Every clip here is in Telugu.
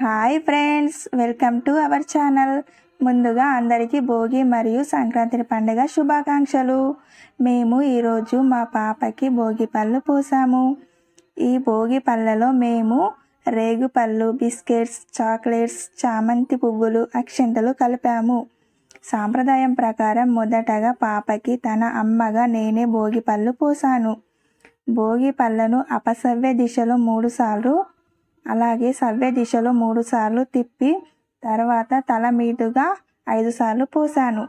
Hi friends, welcome to our channel. ముందుగా అందరికీ భోగి మరియు సంక్రాంతి పండుగ శుభాకాంక్షలు. మేము ఈరోజు మా పాపకి భోగి పళ్ళు పోసాము. ఈ భోగి పళ్ళలో మేము రేగుపళ్ళు, బిస్కెట్స్, చాక్లెట్స్, చామంతి పువ్వులు, అక్షింతలు కలిపాము. సాంప్రదాయం ప్రకారం మొదటగా పాపకి తన అమ్మగా నేనే భోగి పళ్ళు పోసాను. భోగి పళ్ళను అపసవ్య దిశలో 3 సార్లు, అలాగే సవ్య దిశలో 3 సార్లు తిప్పి తర్వాత తల మీదుగా 5 సార్లు పోసాను.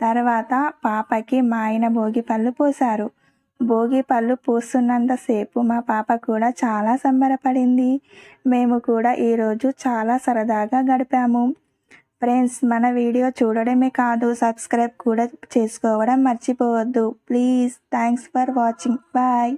తర్వాత పాపకి మా ఆయన భోగి పళ్ళు పోసారు. భోగి పళ్ళు పోస్తున్నంతసేపు మా పాప కూడా చాలా సంబరపడింది. మేము కూడా ఈరోజు చాలా సరదాగా గడిపాము. ఫ్రెండ్స్, మన వీడియో చూడడమే కాదు, సబ్స్క్రైబ్ కూడా చేసుకోవడం మర్చిపోవద్దు please. Thanks for watching. Bye.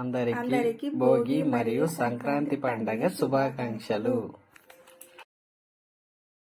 అందరికీ భోగి మరియు సంక్రాంతి పండుగ శుభాకాంక్షలు.